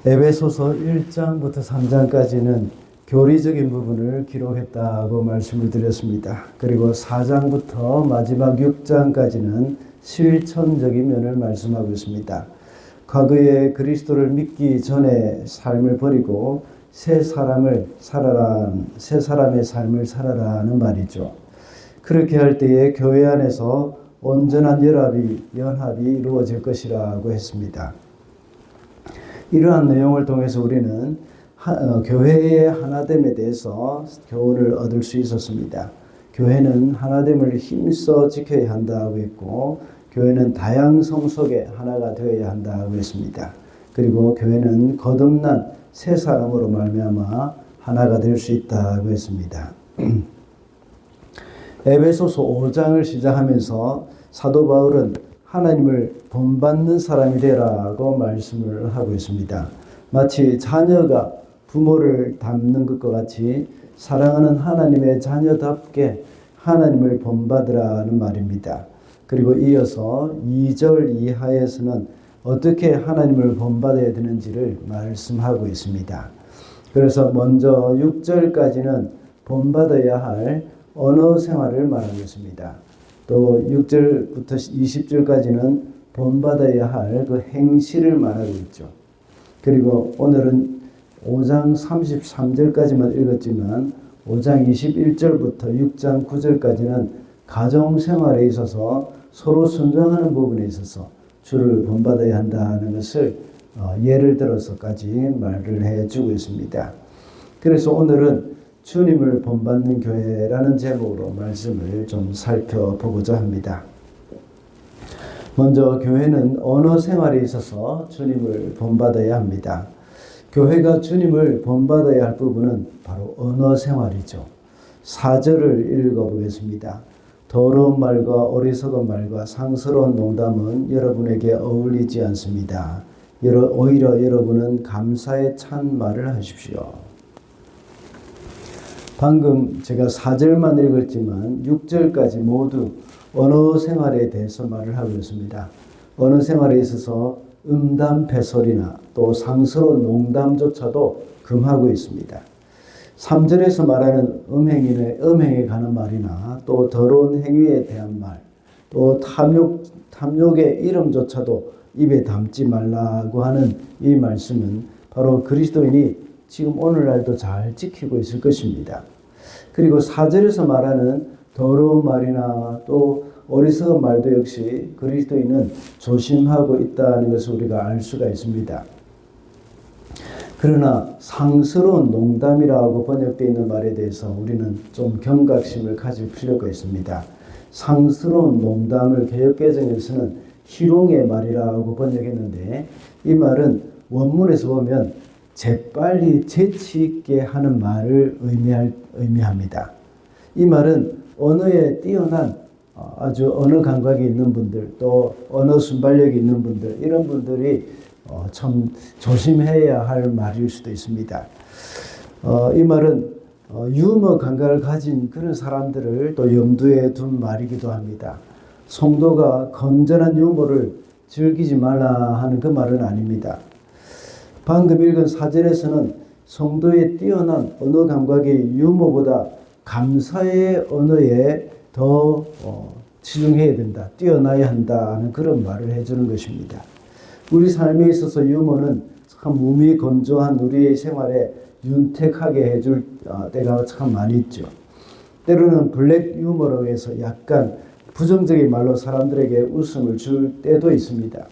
에베소서 1장부터 3장까지는 교리적인 부분을 기록했다고 말씀을 드렸습니다. 그리고 4장부터 마지막 6장까지는 실천적인 면을 말씀하고 있습니다. 과거에 그리스도를 믿기 전에 삶을 버리고 새 사람의 삶을 살아라는 말이죠. 그렇게 할 때에 교회 안에서 온전한 연합이 이루어질 것이라고 했습니다. 이러한 내용을 통해서 우리는 교회의 하나됨에 대해서 교훈을 얻을 수 있었습니다. 교회는 하나됨을 힘써 지켜야 한다고 했고, 교회는 다양성 속에 하나가 되어야 한다고 했습니다. 그리고 교회는 거듭난 새 사람으로 말미암아 하나가 될 수 있다고 했습니다. 에베소서 5장을 시작하면서 사도 바울은 하나님을 본받는 사람이 되라고 말씀을 하고 있습니다. 마치 자녀가 부모를 닮는 것과 같이 사랑하는 하나님의 자녀답게 하나님을 본받으라는 말입니다. 그리고 이어서 2절 이하에서는 어떻게 하나님을 본받아야 되는지를 말씀하고 있습니다. 그래서 먼저 6절까지는 본받아야 할 언어 생활을 말하고 있습니다. 또 6절부터 20절까지는 본받아야 할 그 행실을 말하고 있죠. 그리고 오늘은 5장 33절까지만 읽었지만 5장 21절부터 6장 9절까지는 가정생활에 있어서 서로 순종하는 부분에 있어서 주를 본받아야 한다는 것을 예를 들어서까지 말을 해주고 있습니다. 그래서 오늘은 주님을 본받는 교회라는 제목으로 말씀을 좀 살펴보고자 합니다. 먼저 교회는 언어 생활에 있어서 주님을 본받아야 합니다. 교회가 주님을 본받아야 할 부분은 바로 언어 생활이죠. 4절을 읽어보겠습니다. 더러운 말과 어리석은 말과 상스러운 농담은 여러분에게 어울리지 않습니다. 오히려 여러분은 감사에 찬 말을 하십시오. 방금 제가 4절만 읽었지만 6절까지 모두 언어 생활에 대해서 말을 하고 있습니다. 언어 생활에 있어서 음담패설이나 또 상스러운 농담조차도 금하고 있습니다. 3절에서 말하는 음행에 관한 말이나 또 더러운 행위에 대한 말, 또 탐욕의 이름조차도 입에 담지 말라고 하는 이 말씀은 바로 그리스도인이 지금 오늘날도 잘 지키고 있을 것입니다. 그리고 4절에서 말하는 더러운 말이나 또 어리석은 말도 역시 그리스도인은 조심하고 있다는 것을 우리가 알 수가 있습니다. 그러나 상스러운 농담이라고 번역되어 있는 말에 대해서 우리는 좀 경각심을 가질 필요가 있습니다. 상스러운 농담을 개역개정에서는 희롱의 말이라고 번역했는데 이 말은 원문에서 보면 재빨리 재치있게 하는 말을 의미합니다. 이 말은 언어에 뛰어난 아주 언어 감각이 있는 분들, 또 언어 순발력이 있는 분들, 이런 분들이 참 조심해야 할 말일 수도 있습니다. 이 말은 유머 감각을 가진 그런 사람들을 또 염두에 둔 말이기도 합니다. 성도가 건전한 유머를 즐기지 말라 하는 그 말은 아닙니다. 방금 읽은 4절에서는 성도의 뛰어난 언어 감각이 유머보다 감사의 언어에 더 치중해야 된다, 뛰어나야 한다는 그런 말을 해주는 것입니다. 우리 삶에 있어서 유머는 참 무미건조한 우리의 생활에 윤택하게 해줄 때가 참 많이 있죠. 때로는 블랙 유머로 해서 약간 부정적인 말로 사람들에게 웃음을 줄 때도 있습니다.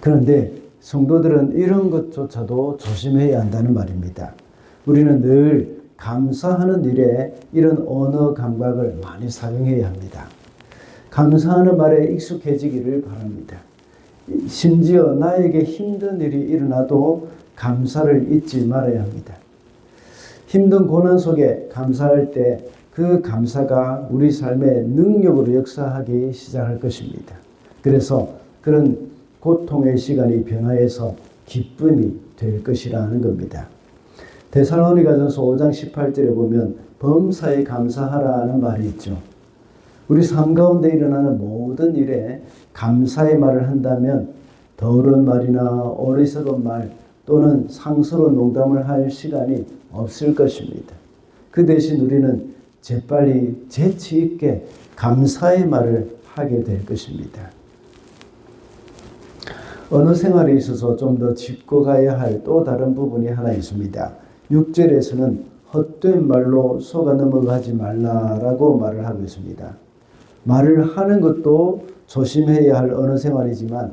그런데 성도들은 이런 것조차도 조심해야 한다는 말입니다. 우리는 늘 감사하는 일에 이런 언어 감각을 많이 사용해야 합니다. 감사하는 말에 익숙해지기를 바랍니다. 심지어 나에게 힘든 일이 일어나도 감사를 잊지 말아야 합니다. 힘든 고난 속에 감사할 때 그 감사가 우리 삶의 능력으로 역사하기 시작할 것입니다. 그래서 그런 고통의 시간이 변화해서 기쁨이 될 것이라는 겁니다. 데살로니가전서 5장 18절에 보면 범사에 감사하라는 말이 있죠. 우리 삶 가운데 일어나는 모든 일에 감사의 말을 한다면 더러운 말이나 어리석은 말 또는 상스러운 농담을 할 시간이 없을 것입니다. 그 대신 우리는 재빨리 재치 있게 감사의 말을 하게 될 것입니다. 언어 생활에 있어서 좀 더 짚고 가야 할 또 다른 부분이 하나 있습니다. 6절에서는 헛된 말로 속아 넘어가지 말라라고 말을 하고 있습니다. 말을 하는 것도 조심해야 할 언어 생활이지만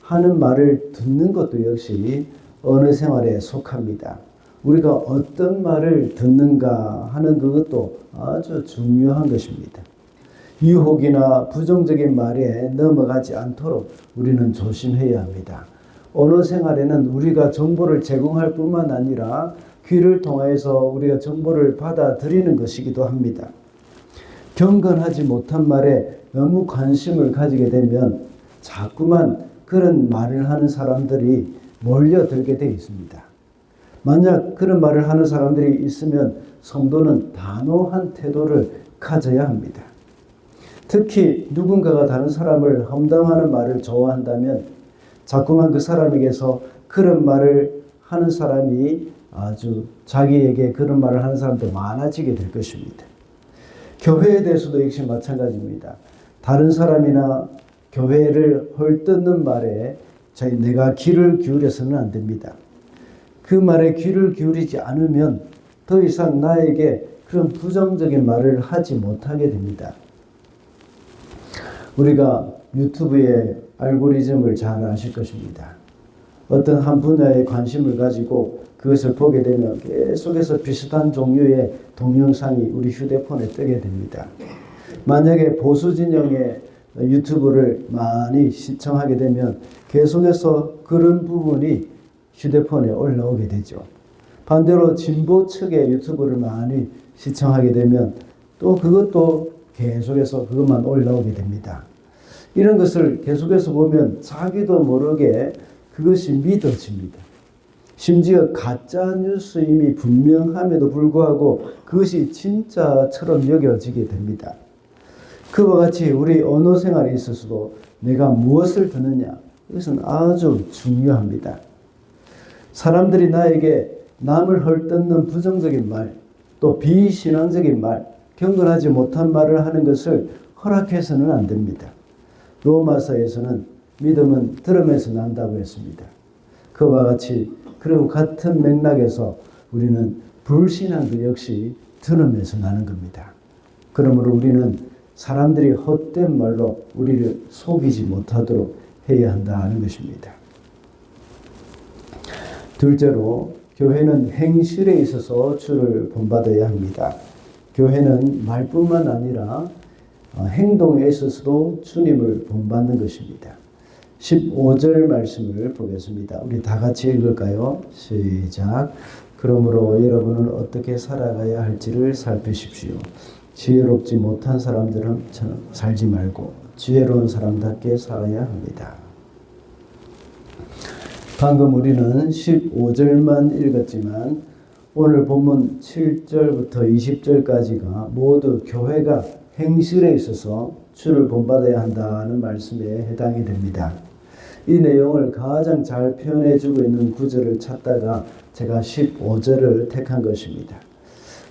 하는 말을 듣는 것도 역시 언어 생활에 속합니다. 우리가 어떤 말을 듣는가 하는 그것도 아주 중요한 것입니다. 유혹이나 부정적인 말에 넘어가지 않도록 우리는 조심해야 합니다. 언어 생활에는 우리가 정보를 제공할 뿐만 아니라 귀를 통해서 우리가 정보를 받아들이는 것이기도 합니다. 경건하지 못한 말에 너무 관심을 가지게 되면 자꾸만 그런 말을 하는 사람들이 몰려들게 되어 있습니다. 만약 그런 말을 하는 사람들이 있으면 성도는 단호한 태도를 가져야 합니다. 특히 누군가가 다른 사람을 험담하는 말을 좋아한다면 자꾸만 그 사람에게서 그런 말을 하는 사람이 아주 자기에게 그런 말을 하는 사람도 많아지게 될 것입니다. 교회에 대해서도 역시 마찬가지입니다. 다른 사람이나 교회를 헐뜯는 말에 내가 귀를 기울여서는 안 됩니다. 그 말에 귀를 기울이지 않으면 더 이상 나에게 그런 부정적인 말을 하지 못하게 됩니다. 우리가 유튜브의 알고리즘을 잘 아실 것입니다. 어떤 한 분야에 관심을 가지고 그것을 보게 되면 계속해서 비슷한 종류의 동영상이 우리 휴대폰에 뜨게 됩니다. 만약에 보수 진영의 유튜브를 많이 시청하게 되면 계속해서 그런 부분이 휴대폰에 올라오게 되죠. 반대로 진보 측의 유튜브를 많이 시청하게 되면 또 그것도 계속해서 그것만 올라오게 됩니다. 이런 것을 계속해서 보면 자기도 모르게 그것이 믿어집니다. 심지어 가짜 뉴스임이 분명함에도 불구하고 그것이 진짜처럼 여겨지게 됩니다. 그와 같이 우리 언어 생활에 있어서도 내가 무엇을 듣느냐, 이것은 아주 중요합니다. 사람들이 나에게 남을 헐뜯는 부정적인 말, 또 비신앙적인 말, 경건하지 못한 말을 하는 것을 허락해서는 안 됩니다. 로마서에서는 믿음은 들음에서 난다고 했습니다. 그와 같이 그리고 같은 맥락에서 우리는 불신앙도 역시 들음에서 나는 겁니다. 그러므로 우리는 사람들이 헛된 말로 우리를 속이지 못하도록 해야 한다는 것입니다. 둘째로 교회는 행실에 있어서 주를 본받아야 합니다. 교회는 말뿐만 아니라 행동에 있어서도 주님을 본받는 것입니다. 15절 말씀을 보겠습니다. 우리 다 같이 읽을까요? 시작. 그러므로 여러분은 어떻게 살아가야 할지를 살피십시오. 지혜롭지 못한 사람들은 살지 말고 지혜로운 사람답게 살아야 합니다. 방금 우리는 15절만 읽었지만 오늘 본문 7절부터 20절까지가 모두 교회가 행실에 있어서 주를 본받아야 한다는 말씀에 해당이 됩니다. 이 내용을 가장 잘 표현해 주고 있는 구절을 찾다가 제가 15절을 택한 것입니다.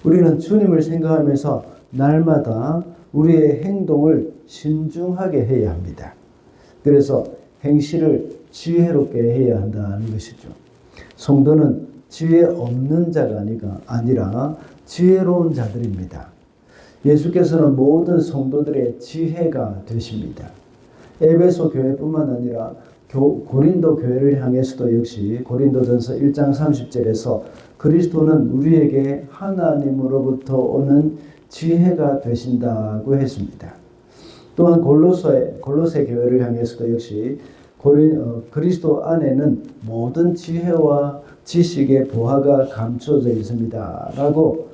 우리는 주님을 생각하면서 날마다 우리의 행동을 신중하게 해야 합니다. 그래서 행실을 지혜롭게 해야 한다는 것이죠. 성도는 지혜 없는 자가 아니라 지혜로운 자들입니다. 예수께서는 모든 성도들의 지혜가 되십니다. 에베소 교회뿐만 아니라 고린도 교회를 향해서도 역시 고린도전서 1장 30절에서 그리스도는 우리에게 하나님으로부터 오는 지혜가 되신다고 했습니다. 또한 골로새 교회를 향해서도 역시 그리스도 안에는 모든 지혜와 지식의 보화가 감춰져 있습니다. 라고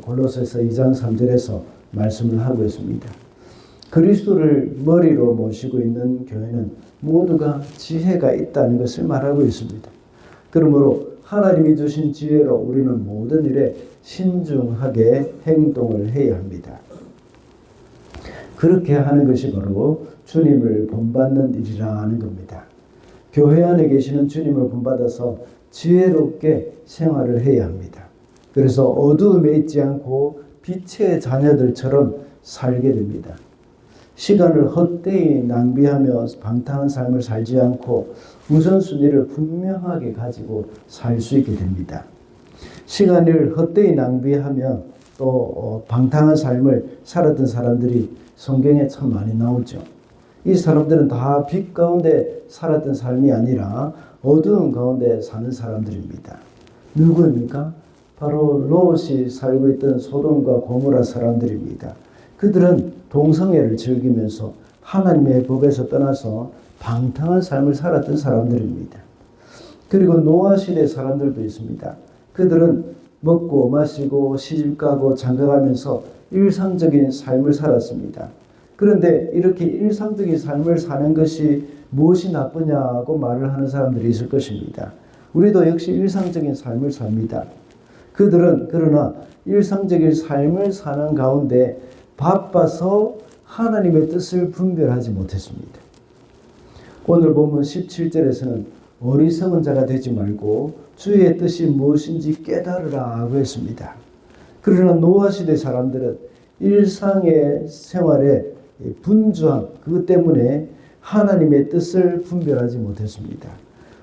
골로새서 2장 3절에서 말씀을 하고 있습니다. 그리스도를 머리로 모시고 있는 교회는 모두가 지혜가 있다는 것을 말하고 있습니다. 그러므로 하나님이 주신 지혜로 우리는 모든 일에 신중하게 행동을 해야 합니다. 그렇게 하는 것이 바로 주님을 본받는 일이라는 겁니다. 교회 안에 계시는 주님을 본받아서 지혜롭게 생활을 해야 합니다. 그래서 어두움에 있지 않고 빛의 자녀들처럼 살게 됩니다. 시간을 헛되이 낭비하며 방탕한 삶을 살지 않고 우선순위를 분명하게 가지고 살 수 있게 됩니다. 시간을 헛되이 낭비하며 또 방탕한 삶을 살았던 사람들이 성경에 참 많이 나오죠. 이 사람들은 다 빛 가운데 살았던 삶이 아니라 어두운 가운데 사는 사람들입니다. 누구입니까? 바로 롯이 살고 있던 소돔과 고모라 사람들입니다. 그들은 동성애를 즐기면서 하나님의 법에서 떠나서 방탕한 삶을 살았던 사람들입니다. 그리고 노아 시대 사람들도 있습니다. 그들은 먹고 마시고 시집가고 장가가면서 일상적인 삶을 살았습니다. 그런데 이렇게 일상적인 삶을 사는 것이 무엇이 나쁘냐고 말을 하는 사람들이 있을 것입니다. 우리도 역시 일상적인 삶을 삽니다. 그들은 그러나 일상적인 삶을 사는 가운데 바빠서 하나님의 뜻을 분별하지 못했습니다. 오늘 본문 17절에서는 어리석은 자가 되지 말고 주의 뜻이 무엇인지 깨달으라고 했습니다. 그러나 노아 시대 사람들은 일상의 생활에 분주함, 그것 때문에 하나님의 뜻을 분별하지 못했습니다.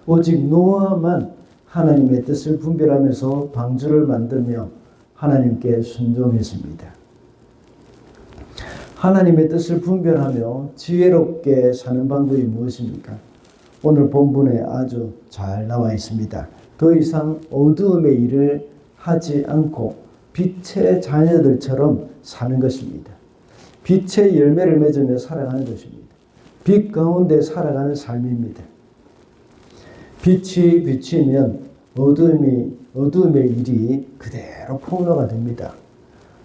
오직 노아만 하나님의 뜻을 분별하면서 방주를 만들며 하나님께 순종했습니다. 하나님의 뜻을 분별하며 지혜롭게 사는 방법이 무엇입니까? 오늘 본문에 아주 잘 나와 있습니다. 더 이상 어두움의 일을 하지 않고 빛의 자녀들처럼 사는 것입니다. 빛의 열매를 맺으며 살아가는 것입니다. 빛 가운데 살아가는 삶입니다. 빛이 비치면 어두움의 일이 그대로 폭로가 됩니다.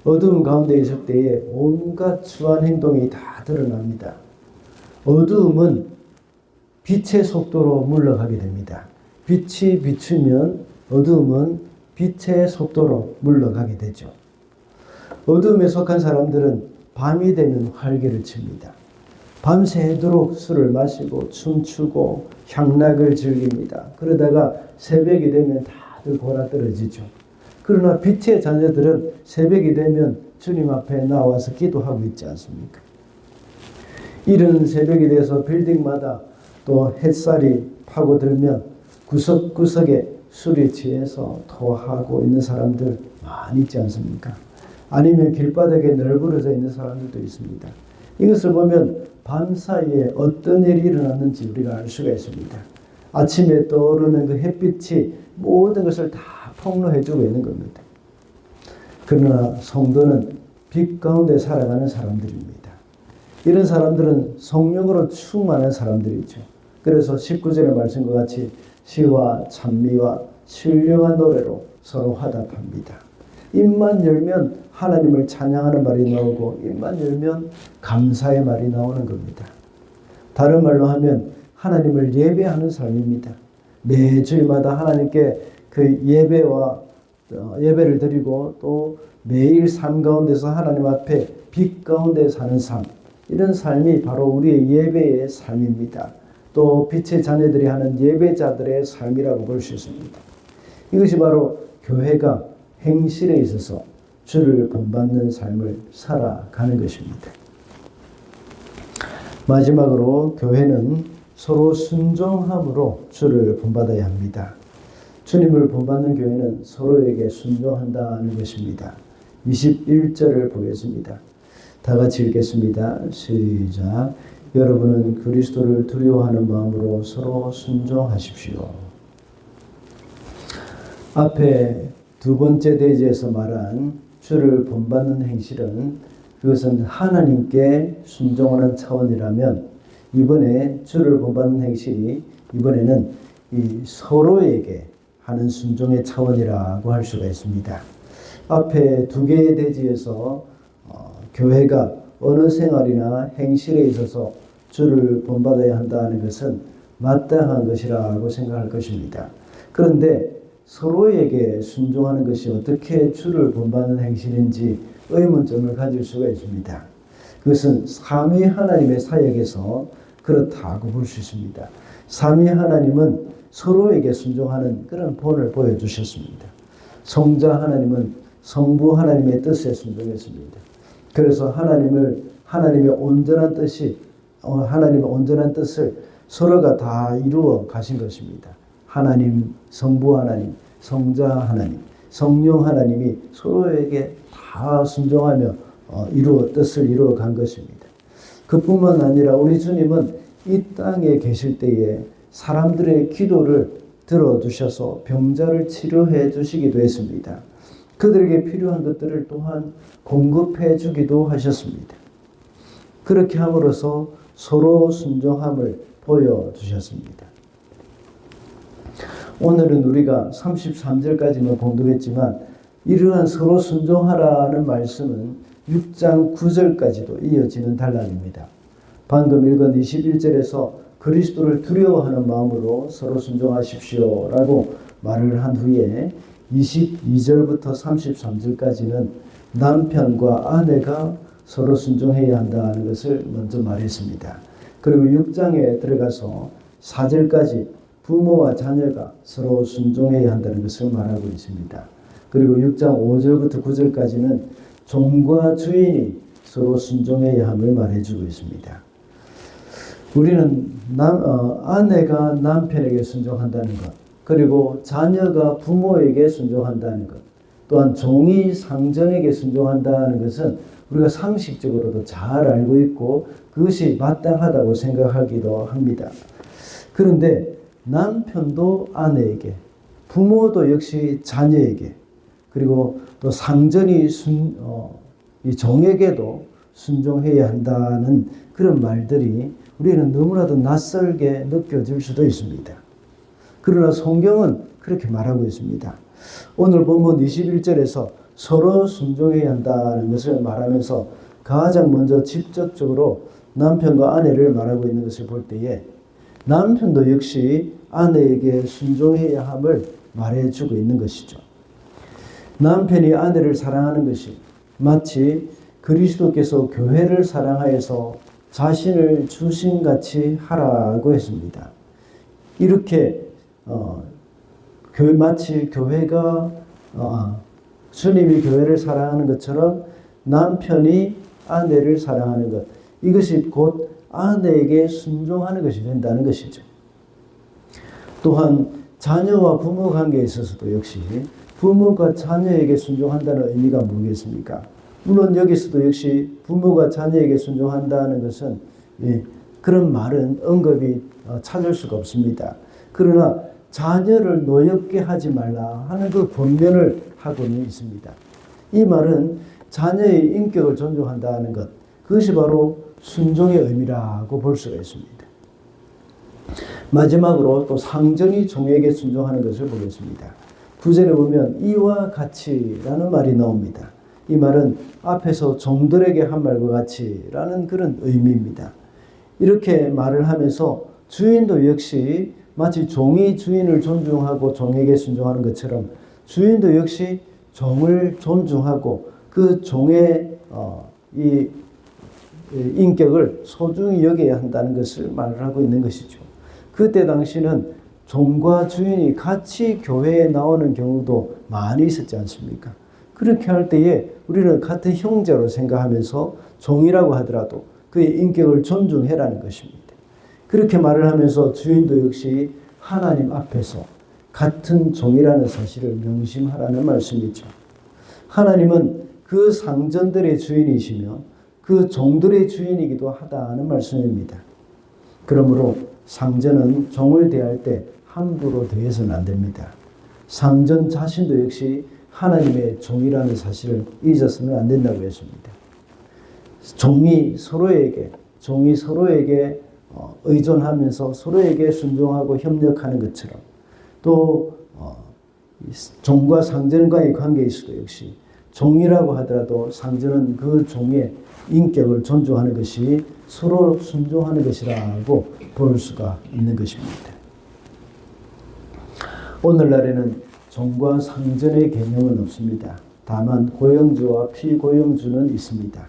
어두움 가운데 있을 때에 온갖 추한 행동이 다 드러납니다. 어두움은 빛의 속도로 물러가게 됩니다. 빛이 비추면 어두움은 빛의 속도로 물러가게 되죠. 어두움에 속한 사람들은 밤이 되면 활개를 칩니다. 밤새도록 술을 마시고 춤추고 향락을 즐깁니다. 그러다가 새벽이 되면 다들 골아떨어지죠. 그러나 빛의 자녀들은 새벽이 되면 주님 앞에 나와서 기도하고 있지 않습니까? 이른 새벽이 돼서 빌딩마다 또 햇살이 파고들면 구석구석에 술에 취해서 토하고 있는 사람들 많이 있지 않습니까? 아니면 길바닥에 널브러져 있는 사람들도 있습니다. 이것을 보면 밤사이에 어떤 일이 일어났는지 우리가 알 수가 있습니다. 아침에 떠오르는 그 햇빛이 모든 것을 다 폭로해주고 있는 겁니다. 그러나 성도는 빛 가운데 살아가는 사람들입니다. 이런 사람들은 성령으로 충만한 사람들이죠. 그래서 19절의 말씀과 같이 시와 찬미와 신령한 노래로 서로 화답합니다. 입만 열면 하나님을 찬양하는 말이 나오고 입만 열면 감사의 말이 나오는 겁니다. 다른 말로 하면 하나님을 예배하는 삶입니다. 매 주일마다 하나님께 그 예배를 드리고 또 매일 삶 가운데서 하나님 앞에 빛 가운데 사는 삶, 이런 삶이 바로 우리의 예배의 삶입니다. 또 빛의 자녀들이 하는 예배자들의 삶이라고 볼 수 있습니다. 이것이 바로 교회가 행실에 있어서 주를 본받는 삶을 살아가는 것입니다. 마지막으로 교회는 서로 순종함으로 주를 본받아야 합니다. 주님을 본받는 교회는 서로에게 순종한다는 것입니다. 21절을 보겠습니다. 다 같이 읽겠습니다. 시작. 여러분은 그리스도를 두려워하는 마음으로 서로 순종하십시오. 앞에 두 번째 대지에서 말한 주를 본받는 행실은 그것은 하나님께 순종하는 차원이라면 이번에 주를 본받는 행실이 이번에는 이 서로에게 하는 순종의 차원이라고 할 수가 있습니다. 앞에 두 개의 대지에서 교회가 어느 생활이나 행실에 있어서 주를 본받아야 한다는 것은 마땅한 것이라고 생각할 것입니다. 그런데 서로에게 순종하는 것이 어떻게 주를 본받는 행실인지 의문점을 가질 수가 있습니다. 그것은 삼위 하나님의 사역에서 그렇다고 볼 수 있습니다. 삼위 하나님은 서로에게 순종하는 그런 본을 보여주셨습니다. 성자 하나님은 성부 하나님의 뜻에 순종했습니다. 그래서 하나님의 온전한 뜻을 서로가 다 이루어 가신 것입니다. 하나님, 성부 하나님, 성자 하나님, 성령 하나님이 서로에게 다 순종하며 뜻을 이루어 간 것입니다. 그뿐만 아니라 우리 주님은 이 땅에 계실 때에 사람들의 기도를 들어주셔서 병자를 치료해 주시기도 했습니다. 그들에게 필요한 것들을 또한 공급해 주기도 하셨습니다. 그렇게 함으로써 서로 순종함을 보여주셨습니다. 오늘은 우리가 33절까지만 공독했지만 이러한 서로 순종하라는 말씀은 6장 9절까지도 이어지는 단락입니다. 방금 읽은 21절에서 그리스도를 두려워하는 마음으로 서로 순종하십시오 라고 말을 한 후에 22절부터 33절까지는 남편과 아내가 서로 순종해야 한다는 것을 먼저 말했습니다. 그리고 6장에 들어가서 4절까지 부모와 자녀가 서로 순종해야 한다는 것을 말하고 있습니다. 그리고 6장 5절부터 9절까지는 종과 주인이 서로 순종해야 함을 말해주고 있습니다. 우리는 아내가 남편에게 순종한다는 것, 그리고 자녀가 부모에게 순종한다는 것, 또한 종이 상전에게 순종한다는 것은 우리가 상식적으로도 잘 알고 있고 그것이 마땅하다고 생각하기도 합니다. 그런데 남편도 아내에게, 부모도 역시 자녀에게, 그리고 또 상전이 이 종에게도 순종해야 한다는 그런 말들이 우리는 너무나도 낯설게 느껴질 수도 있습니다. 그러나 성경은 그렇게 말하고 있습니다. 오늘 본문 21절에서 서로 순종해야 한다는 것을 말하면서 가장 먼저 직접적으로 남편과 아내를 말하고 있는 것을 볼 때에 남편도 역시 아내에게 순종해야 함을 말해주고 있는 것이죠. 남편이 아내를 사랑하는 것이 마치 그리스도께서 교회를 사랑하여서 자신을 주신같이 하라고 했습니다. 이렇게 마치 교회가 주님이 교회를 사랑하는 것처럼 남편이 아내를 사랑하는 것, 이것이 곧 아내에게 순종하는 것이 된다는 것이죠. 또한 자녀와 부모 관계에 있어서도 역시 부모가 자녀에게 순종한다는 의미가 뭐겠습니까? 물론 여기서도 역시 부모가 자녀에게 순종한다는 것은 그런 말은 언급이 찾을 수가 없습니다. 그러나 자녀를 노엽게 하지 말라 하는 그 권면을 하고는 있습니다. 이 말은 자녀의 인격을 존중한다는 것, 그것이 바로 순종의 의미라고 볼 수가 있습니다. 마지막으로 또 상전이 종에게 순종하는 것을 보겠습니다. 9절에 보면 이와 같이라는 말이 나옵니다. 이 말은 앞에서 종들에게 한 말과 같이라는 그런 의미입니다. 이렇게 말을 하면서 주인도 역시 마치 종이 주인을 존중하고 종에게 순종하는 것처럼 주인도 역시 종을 존중하고 그 종의 이 인격을 소중히 여겨야 한다는 것을 말을 하고 있는 것이죠. 그때 당시는 종과 주인이 같이 교회에 나오는 경우도 많이 있었지 않습니까? 그렇게 할 때에 우리는 같은 형제로 생각하면서 종이라고 하더라도 그의 인격을 존중해라는 것입니다. 그렇게 말을 하면서 주인도 역시 하나님 앞에서 같은 종이라는 사실을 명심하라는 말씀이죠. 하나님은 그 상전들의 주인이시며 그 종들의 주인이기도 하다는 말씀입니다. 그러므로 상전은 종을 대할 때 함부로 대해서는 안 됩니다. 상전 자신도 역시 하나님의 종이라는 사실을 잊어서는 안 된다고 했습니다. 종이 서로에게 의존하면서 서로에게 순종하고 협력하는 것처럼 또 종과 상전과의 관계에서도 역시 종이라고 하더라도 상전은 그 종의 인격을 존중하는 것이 서로 순종하는 것이라고 볼 수가 있는 것입니다. 오늘날에는 종과 상전의 개념은 없습니다. 다만 고용주와 피고용주는 있습니다.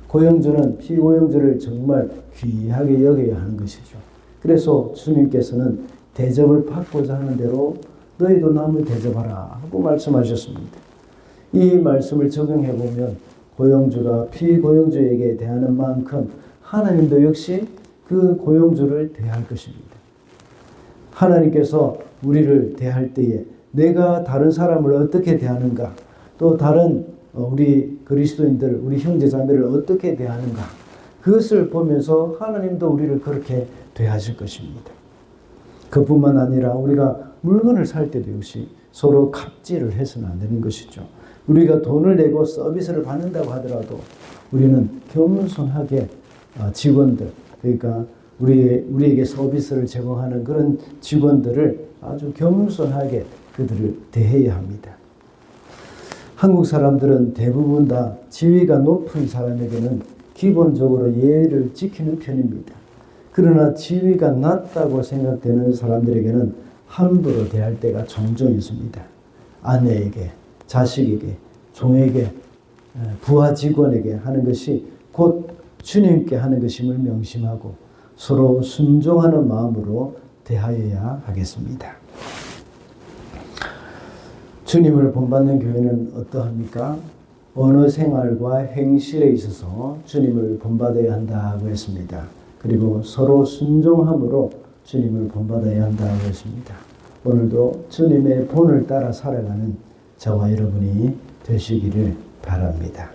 고용주는 피고용주를 정말 귀하게 여겨야 하는 것이죠. 그래서 주님께서는 대접을 받고자 하는 대로 너희도 남을 대접하라 하고 말씀하셨습니다. 이 말씀을 적용해 보면 고용주가 피고용주에게 대하는 만큼 하나님도 역시 그 고용주를 대할 것입니다. 하나님께서 우리를 대할 때에 내가 다른 사람을 어떻게 대하는가, 또 다른 우리 그리스도인들, 우리 형제자매를 어떻게 대하는가, 그것을 보면서 하나님도 우리를 그렇게 대하실 것입니다. 그뿐만 아니라 우리가 물건을 살 때도 역시 서로 갑질을 해서는 안 되는 것이죠. 우리가 돈을 내고 서비스를 받는다고 하더라도 우리는 겸손하게 직원들, 그러니까 우리에게 서비스를 제공하는 그런 직원들을 아주 겸손하게 그들을 대해야 합니다. 한국 사람들은 대부분 다 지위가 높은 사람에게는 기본적으로 예의를 지키는 편입니다. 그러나 지위가 낮다고 생각되는 사람들에게는 함부로 대할 때가 종종 있습니다. 아내에게, 자식에게, 종에게, 부하 직원에게 하는 것이 곧 주님께 하는 것임을 명심하고 서로 순종하는 마음으로 대하여야 하겠습니다. 주님을 본받는 교회는 어떠합니까? 언어 생활과 행실에 있어서 주님을 본받아야 한다고 했습니다. 그리고 서로 순종함으로 주님을 본받아야 한다고 했습니다. 오늘도 주님의 본을 따라 살아가는 저와 여러분이 되시기를 바랍니다.